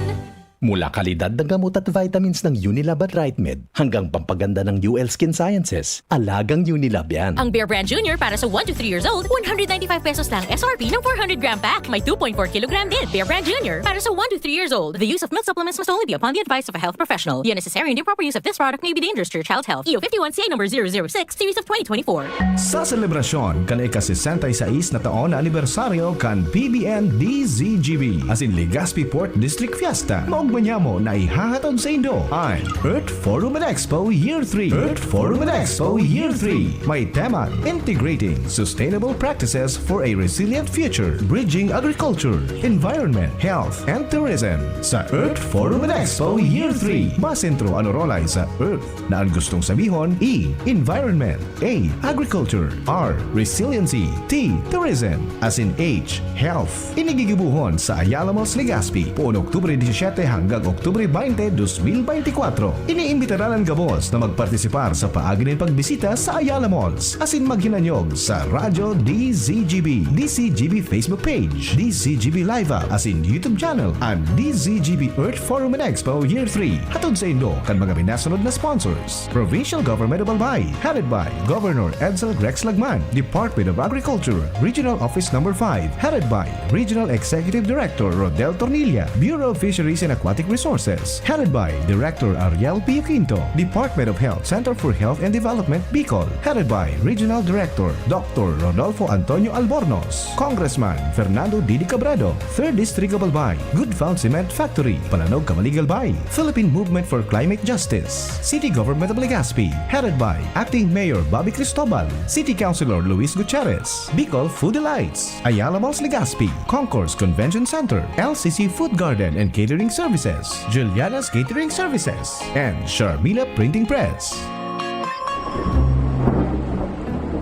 Speaker 1: Mula kalidad ng gamot at vitamins ng Unilab at RightMed hanggang pampaganda ng UL Skin Sciences, alagang Unilab yan.
Speaker 11: Ang Bear Brand Junior para sa 1 to 3 years old, 195 pesos lang SRP ng 400 gram pack. May 2.4 kilogram din. Bear Brand Junior para sa 1 to 3 years old. The use of milk supplements must only be upon the advice of a health professional. The unnecessary and improper use of this product may be dangerous to your child's health. EO 51 CA number 006, series of 2024.
Speaker 12: Sa selebrasyon kan ika-66 na taon na anibersaryo kan PBN DZGB as in Legazpi Port District Fiesta, maugmanyamo na ihahatod sa Indo ang Earth Forum and Expo Year 3. Earth Forum and Expo Year 3 may tema Integrating Sustainable Practices for a Resilient Future, Bridging Agriculture, Environment, Health, and Tourism. Sa Earth Forum and Expo Year 3, masentro ang rolay sa Earth na ang gustong sabihon E. Environment, A. Agriculture, R. Resiliency, T. Tourism, as in H. Health. Inigigibuhon sa Ayala Malls, Legazpi poon Oktubre 17 hanggang Oktubre 20, 2024. Iniimbitaran ang gabos na magpartisipar sa paagi ng pagbisita sa Ayala Malls as in maghinanyog sa Radyo DZGB, DCGB Facebook page, DCGB Live App as in YouTube channel, and DZGB Earth Forum and Expo Year 3. Hatod sa Indo kan mga binasunod na sponsors. Provincial Government of Albay, headed by Governor Edsel Grex Lagman. Department of Agriculture, Regional Office No. 5, headed by Regional Executive Director Rodel Tornilla. Bureau of Fisheries and Aquatic Resources, headed by Director Ariel Pio Quinto. Department of Health, Center for Health and Development, Bicol, headed by Regional Director Dr. Rodolfo Antonio Albornoz. Congressman Fernando Didi Cabrado, 3rd District of Albay. Good Found Cement Factory, Palanog, Camalig, Albay. Philippine Movement for Climate Justice. City Government of Legazpi, headed by Acting Mayor Bobby Cristobal. City Councilor Luis Gutierrez. Bicol Food Delights, Ayala Malls, Legazpi. Concourse Convention Center, LCC Food Garden and Catering Services, Juliana's Catering Services, and Sharmila Printing Press.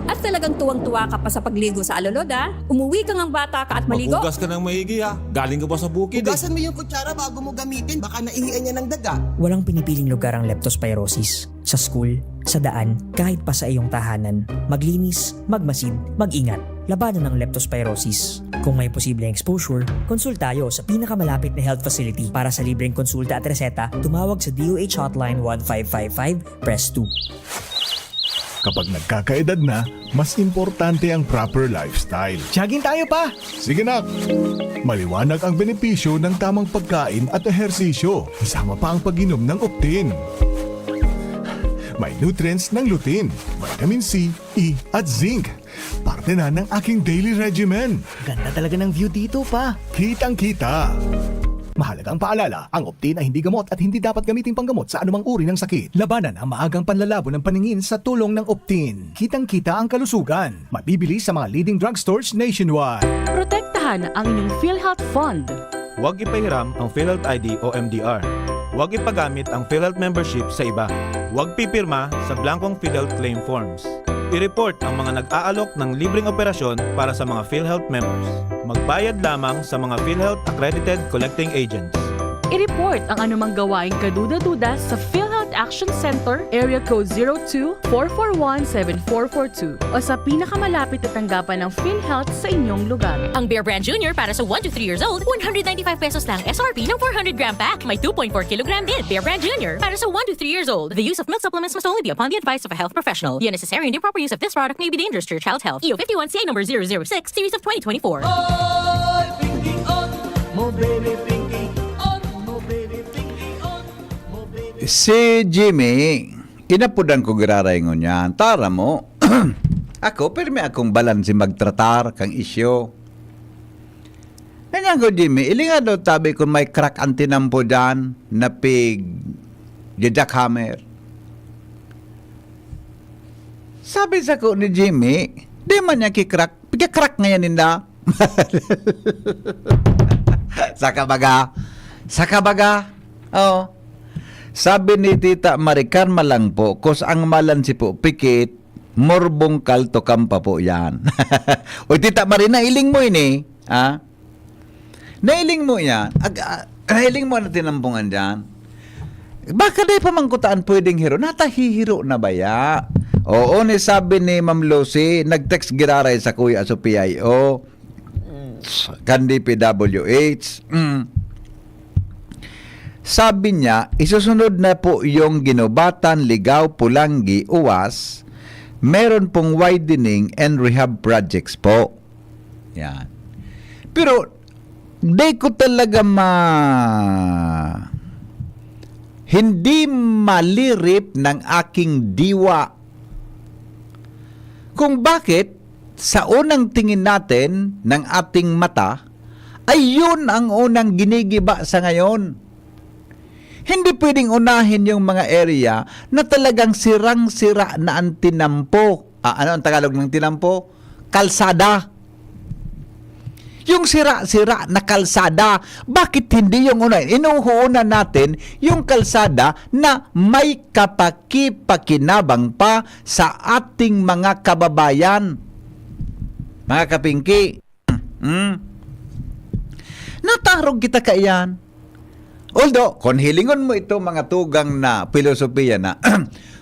Speaker 13: At talagang tuwang-tuwa ka pa sa pagligo sa Aloloda, umuwi ka ng bata ka at maligo.
Speaker 14: Maghugas ka ng maigi ha. Galing ka ba sa bukid?
Speaker 15: Hugasan mo yung kutsara bago mo gamitin. Baka naihian niya ng daga.
Speaker 16: Walang pinipiling lugar ang leptospirosis. Sa school, sa daan, kahit pa sa iyong tahanan. Maglinis, magmasid, mag-ingat. Labanan ng leptospirosis. Kung may posibleng exposure, konsul tayo sa pinakamalapit na health facility. Para sa libreng konsulta at reseta, tumawag sa DOH Hotline 1555, press 2.
Speaker 17: Kapag nagkakaedad na, mas importante ang proper lifestyle.
Speaker 18: Jogging tayo pa!
Speaker 17: Sige nak! Maliwanag ang benepisyo ng tamang pagkain at ehersisyo. Isama pa ang pag-inom ng Optin. May nutrients ng lutein, vitamin C, E at zinc. Parte na ng aking daily regimen.
Speaker 18: Ganda talaga ng view dito pa.
Speaker 17: Kitang-kita. Mahalagang paalala, ang Optin ay hindi gamot at hindi dapat gamitin panggamot sa anumang uri ng sakit.
Speaker 18: Labanan ang maagang panlalabo ng paningin sa tulong ng Optin. Kitang-kita ang kalusugan. Mabibili sa mga leading drugstores nationwide.
Speaker 19: Protektahan ang inyong PhilHealth Fund.
Speaker 20: Huwag ipahiram ang PhilHealth ID o MDR.
Speaker 14: Huwag ipagamit ang PhilHealth membership sa iba. Huwag pipirma sa blankong PhilHealth claim forms. I-report ang mga nag-aalok ng libreng operasyon para sa mga PhilHealth members. Magbayad lamang sa mga PhilHealth accredited collecting agents.
Speaker 19: I-report ang anumang gawaing kaduda-duda sa PhilHealth Action Center, Area Code 02-441-7442 o sa pinakamalapit na tanggapan ng PhilHealth sa inyong lugar.
Speaker 11: Ang Bear Brand Junior para sa 1 to 3 years old, 195 pesos lang SRP ng 400 gram pack. May 2.4 kilogram din. Bear Brand Junior para sa 1 to 3 years old. The use of milk supplements must only be upon the advice of a health professional. The unnecessary and improper use of this product may be dangerous to your child's health. EO 51 CA number 006, series of 2024.
Speaker 4: Si Jimmy, inapudan ko giraray ngon yan. Tara mo. Ako, pirmi akong balansi magtratar kang isyo. Ganyan ko, Jimmy, ilinga daw tabi kung may crack antinampo dyan na pig jackhammer. Sabi sa ko ni Jimmy, di man niya kikrak. Pigka-crack ngayon ninda. Saka baga. Oo. Sabi ni Tita Maricar malang po, kus ang malansi po pikit, morbong kalto kampa po yan. O Tita Mari, nailing mo ini. Ha? Nailing mo yan. Nailing mo na tinampungan dyan. Baka di pa mangkutaan pwedeng hiro. Natahihiro na ba ya? Oo, ni sabi ni Ma'am Lucy, nag-text giraray sa kuya sa PIO. Kandi PWH. Sabi niya, isusunod na po yung Ginobatan, Ligaw, Pulangi, Uwas. Meron pong widening and rehab projects po. Yan. Pero, di ko talaga hindi malirip ng aking diwa. Kung bakit, sa unang tingin natin ng ating mata, ay yun ang unang ginigiba sa ngayon. Hindi pwedeng unahin yung mga area na talagang sirang-sira na ang tinampo. Ano ang Tagalog ng tinampo? Kalsada. Yung sira-sira na kalsada, bakit hindi yung unahin? Inuhunan natin yung kalsada na may kapaki-pakinabang pa sa ating mga kababayan. Mga kapingki. Natarog kita kaiyan. Although, kung hilingon mo ito mga tugang na filosofiya na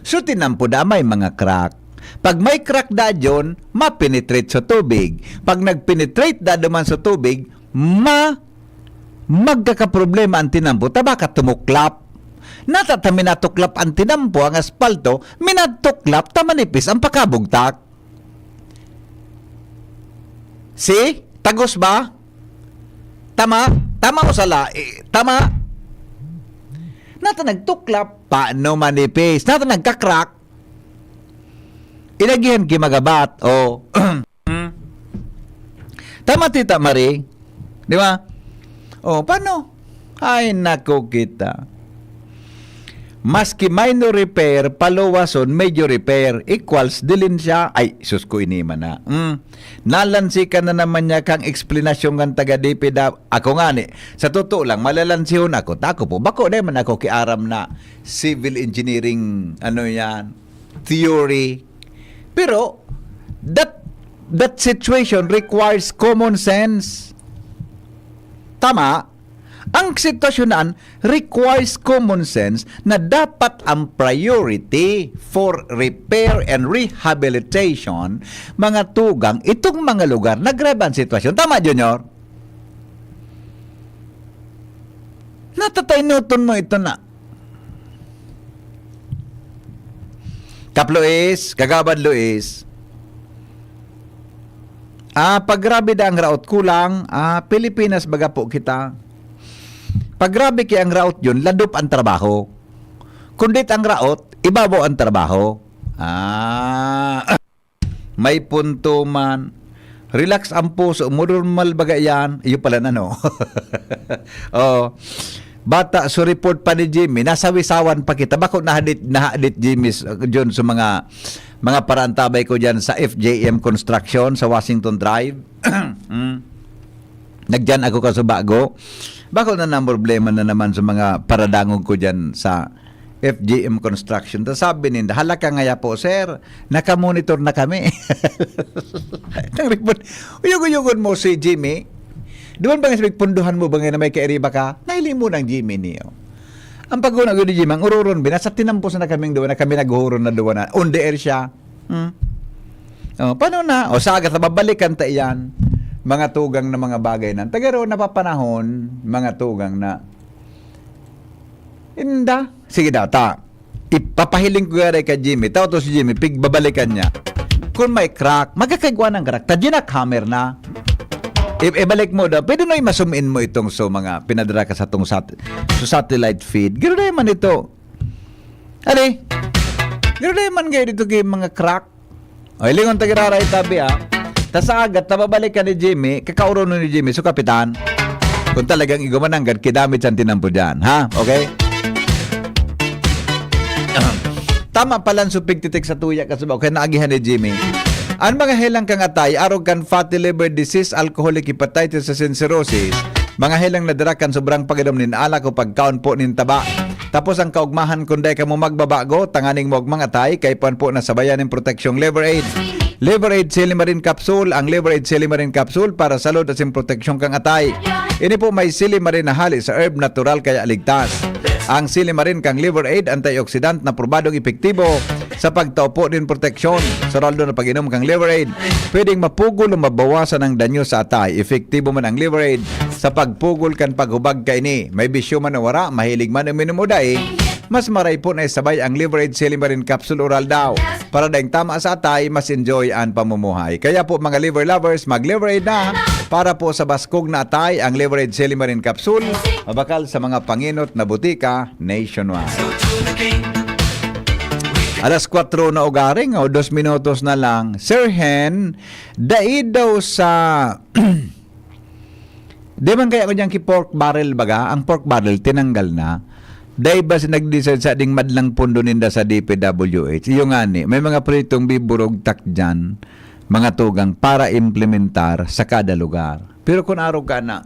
Speaker 4: so tinampo da may mga crack. Pag may crack da dyan, ma-penetrate sa tubig. Pag nag-penetrate da duman sa tubig, magkakaproblema ang tinampo. Tabaka tumuklap. Natata minatuklap ang tinampo, ang aspalto, minatuklap, tamanipis ang pakabugtak. See? Tagos ba? Tama? Tama o sala? Tama? Nata nagtuklap, paano manipis? Nata nagkakrak, inagihan kimagabat, o, tama Tita Mari? Di ba? O, paano? Ay, naku kita. Maski minor repair, paluwason, major repair, equals dilin siya. Ay, sus ko inima na. Nalansi ka na naman niya kang explanasyon ng taga-DPW. Ako nga ni, sa totoo lang, malalansihon ako. Tako po, bako na man ako kiaram na civil engineering, theory. Pero, that situation requires common sense. Tama? Ang sitwasyonan requires common sense na dapat ang priority for repair and rehabilitation mga tugang itong mga lugar na grabe ang sitwasyon. Tama, Junior? Natataynuton mo ito na. Kap Luis, Kagabad Luis. Pag grabe da ang raot kulang, Pilipinas baga po kita. Pag grabe kaya ang route yun, ladop ang trabaho. Kundit ang route, ibabaw ang trabaho. May punto man. Relax ang puso, normal baga yan. Iyo pala na, no? Bata, so report pa ni Jimmy, nasawisawan pa kita. Bako nahadit Jimmy dyan sa mga parantabay ko dyan sa FJM Construction sa Washington Drive. Nagdyan ako kasubago. Bako na problema na naman sa mga paradangog ko dyan sa FGM Construction. Tapos sabi ninda, halaka ngaya po, sir, nakamonitor na kami. Uyog-uyogon mo si Jimmy. Doon ba nga sabi, punduhan mo ba nga na may kairiba ka? Naili mo ng Jimmy niyo. Ang paguna ko ni Jimmy, ang ururon, binasa tinampos na kaming doon, na kami naghuron na doon na, on the air siya. Paano na? O sagat na babalikan ta iyan. Mga tugang na mga bagay na. Tagaro napapanahon, mga tugang na inda. Sige daw, ipapahiling ko gari kay Jimmy. Tao to si Jimmy, babalikan niya. Kung may crack, magkakagwa ng crack. Tadya na hammer na. Ibalik mo daw. Pwede na i-masumin mo itong mga pinadala ka sa itong satellite feed. Gano'n na man ito. Ali, gano'n na man kayo dito kay mga crack. O, ilingon tagiraray tabi Tas agad, tababalik ka ni Jimmy, kakauron ni Jimmy, so kapitan, kung talagang igumananggan, kidamit siyang tinampo dyan, ha? Okay? Tama palang supig titik sa tuya kasubaw, kaya naagihan ni Jimmy. Ang mga helang kang atay, arrogant fatty liver disease, alcoholic hepatitis, and cirrhosis, mga helang nadirakan sobrang pag-inom nin alak o pagkaon po nin taba. Tapos ang kaugmahan kundi ka mo magbabago, tanganing mo mga atay, kay pan po nasabayan ng proteksyong liver aid. Liver Aid Silimarin Capsule, ang Liver Aid Silimarin Capsule para sa salud at proteksyon kang atay. Ini po may silimarin na hali sa herb natural kaya ligtas. Ang silimarin kang Liver Aid, antioxidant na probadong epektibo sa pagtaupo din proteksyon. Sa raldo na pag-inom kang Liver Aid, pwedeng mapugol o mabawasan ang danyo sa atay. Epektibo man ang Liver Aid sa pagpugol kan paghubag ka ini. May bisyo man na wara, mahilig man ang minumuday. Mas maray po na isabay ang Liver Aid Silimarin Capsule Oral daw. Para daing tama sa atay, mas enjoy ang pamumuhay. Kaya po mga liver lovers, mag-Liver Aid na. Para po sa baskog na atay, ang Liver Aid Silimarin Capsule, mabakal sa mga panginot na butika nationwide. Alas 4 na ugaring, o 2 minutos na lang. Sir Hen, dai daw sa... Di man kaya ko dyan ki pork barrel baga? Ang pork barrel, tinanggal na. Dahil ba nag-decide sa ding madlang pundo ninda sa DPWH? Yung ani, may mga pritong biburog tak dyan, mga tugang para implementar sa kada lugar. Pero kung araw ka na,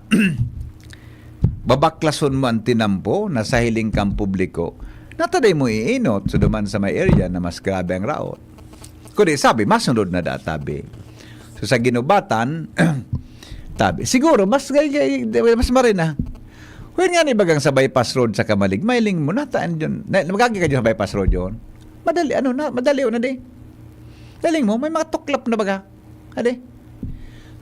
Speaker 4: babaklason mo ang tinampo na sa hiling kang publiko, nataday mo iinot so duman sa may area na mas grabe ang raot. Kundi sabi, masunod na databi. So sa ginubatan, tabi, siguro, mas marin na. Kung nga ni bagang sa bypass road sa Kamalig, mailing mo, nataan dyan. Magagi ka dyan sa bypass road yun. Madali, madali na di. Daling mo, may mga tuklap na baga. Adi.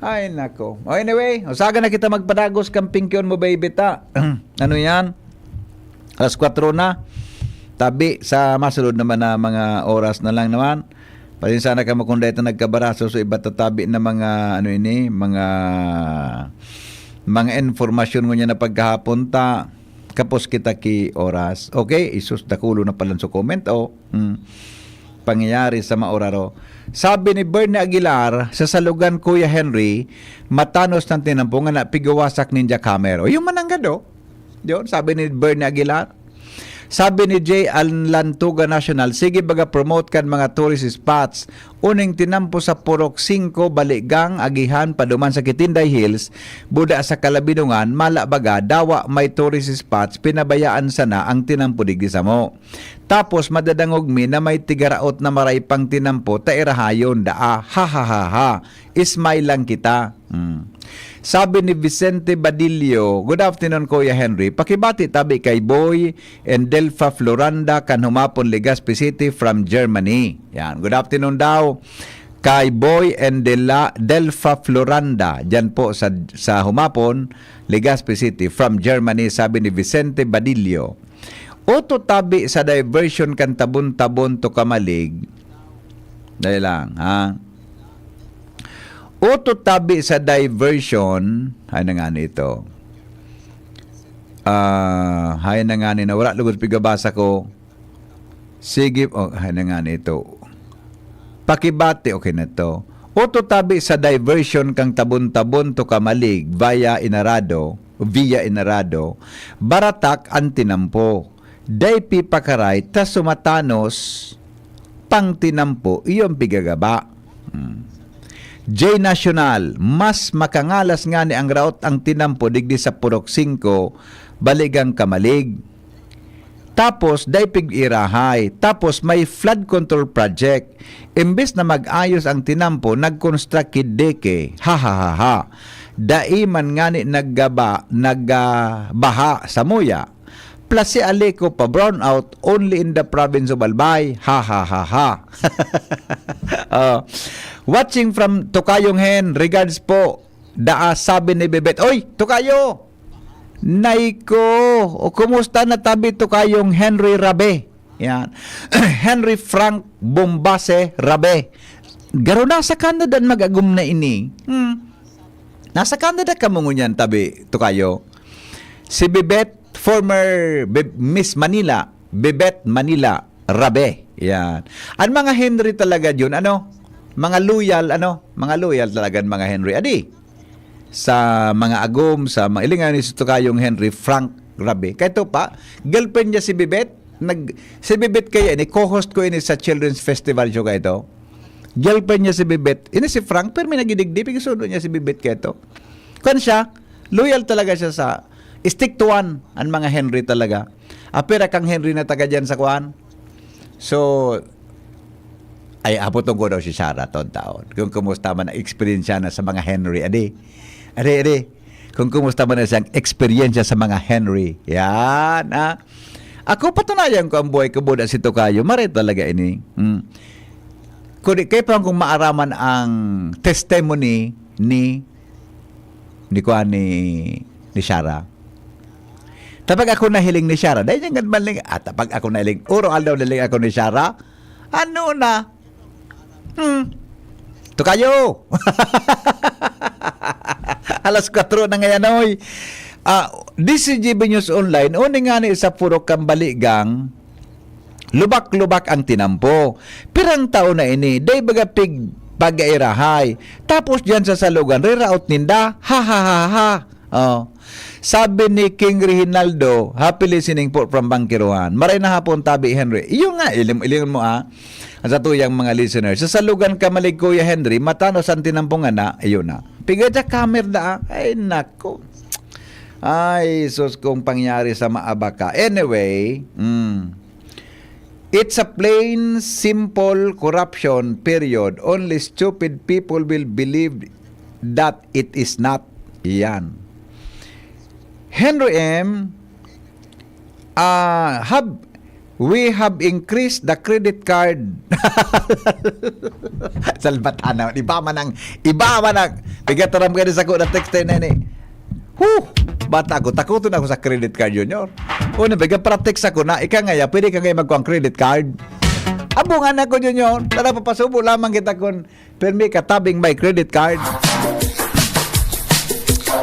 Speaker 4: Ay, nako. O anyway, usaga na kita magpadagos kang pinkyon mo, baby ta. Ano yan? Alas 4 na. Tabi sa masunod naman na mga oras na lang naman. Pasin sana ka makunday ito nagkabaraso so iba't tatabi na mga mga informasyon mo niya na pagkahapon ta kapos kita ki oras. Okay, isus dakulo na pala sa comment pangyayari sa maoraro. Sabi ni Bernie Aguilar sa salugan Kuya Henry, matanos ng tinampungan na pigawasak ninja camera. Yung mananggado. Yun, sabi ni Bernie Aguilar. Sabi ni Jay Lantuga National, sige baga promote kan mga tourist spots. Uning tinampo sa Purok 5, Baligang, Agihan, paduman sa Kitinday Hills, buda sa Kalabinungan, mala baga, dawa may tourist spots, pinabayaan sana ang tinampo digdi sa mo. Tapos madadangog mi na may tigaraot na maray pang tinampo, tairahayon, daa, ha ha ha ha, ismay lang kita. Sabi ni Vicente Badillo, good afternoon Kuya Henry, pakibati tabi kay Boy and Delfa Floranda kan humapon Legazpi City from Germany. Yan, good afternoon daw kay Boy and Delfa Floranda dyan po sa humapon Legazpi City from Germany, sabi ni Vicente Badillo. Oto tabi sa diversion kan tabon-tabon to Kamalig. Dahil lang, ha? Oto tabi sa diversion, ay na nga nito. Hay na nga nito. Wala lugod pigabasa ko. Sige, hay na nga nito. Pakibati, okay na to. Oto tabi sa diversion kang tabon-tabon to Kamalig via Inarado, baratak ang tinampo. Daypi pakaray, tas sumatanos pang tinampo, iyong pigagaba. J National, mas makangalas nga ni ang route ang tinampo digdi sa Purok 5, baligang Kamalig. Tapos, daipig irahay. Tapos, may flood control project. Imbes na mag-ayos ang tinampo, nag-construct kideke. Ha ha ha ha. Daiman nga ni nagbaha sa Muya. Plus si Aleco pa brown out only in the province of Albay. Ha ha ha ha. Watching from Tokayong Hen, regards po. Sabi ni Bebet, oy, Tokayo! Naiko, o kumusta na tabi Tokayong Henry Rabe? Yan. Henry Frank Bombase Rabe. Garo nasa Canada mag-agum na ini. Nasa Canada ka mo ngunyan tabi Tokayo. Si Bebet, former Miss Manila, Bebet Manila Rabe. Yan. Ang mga Henry talaga yun, mga loyal talaga mga Henry. Adi, sa mga agom, sa mga ilingan ni Tokayong Henry Frank Rabe. Kaya ito pa, girlfriend niya si Bebet. Si Bebet kaya ini, co-host ko ini sa Children's Festival show kaya ito. Girlfriend niya si Bebet. Ini si Frank, pero may nagidigdip. Ikasunod niya si Bebet kaya ito. Kung siya, loyal talaga siya sa stick to one ang mga Henry talaga. Apira kang Henry na taga dyan sa kuan. So, ay apotong ko daw si Sarah taon. Kung kumusta man ang experience na sa mga Henry. Adi. Kung kumusta man ang experience sa mga Henry. Yan. Ako patunayan ko ang buhay ko buda si Tokayo. Maray talaga ini. Kaya pa kung maaraman ang testimony ni Sarah. Tapag ako nahiling ni Sarah. Dahil yung ganmaling. Tapag ako nahiling. Uro daw nahiling ako ni Sarah. Ano na? Tokayo! Alas 4 na ngayon, oy. DCGB News Online, uni nga ni sa Purok Kambaligang, lubak-lubak ang tinampo. Pirang taon na ini, day baga pag-airahay. Tapos dyan sa salugan, reroute ninda, ha ha ha ha. Sabi ni King Reginaldo, happy listening po from Bangkiruhan. Maray na hapon tabi Henry. Iyo nga, ilingon mo sa tuyang mga listeners. Sa salugan Kamalig Kuya Henry, matano sa tinampungan na, ayun na. Piga dya kamer na, ay nako. Ay, sus kung pangyari sa maabaka. Anyway, it's a plain, simple corruption, period. Only stupid people will believe that it is not. Yan. Henry M. We have increased the credit card. Salbatana, iba man ang pigataram ka sa ko na text na ni. Bata ko, takutin ako sa credit card junior. Una, biga para text ako na, ika ngaya, pwede ka ngayon magkuang credit card. Abungan ako junior, tara papasubo lamang kita kung permi katabing may credit card.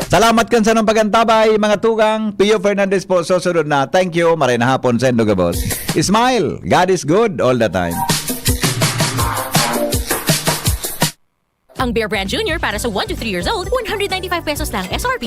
Speaker 4: Salamat kan sa nung pagantabay, mga tugang. Pio Fernandez po, susunod na. Thank you. Maray na hapon, Sendo Gabos. Smile. God is good all the time.
Speaker 11: Ang Bear Brand Junior para sa 1 to 3 years old, 195 pesos lang SRP.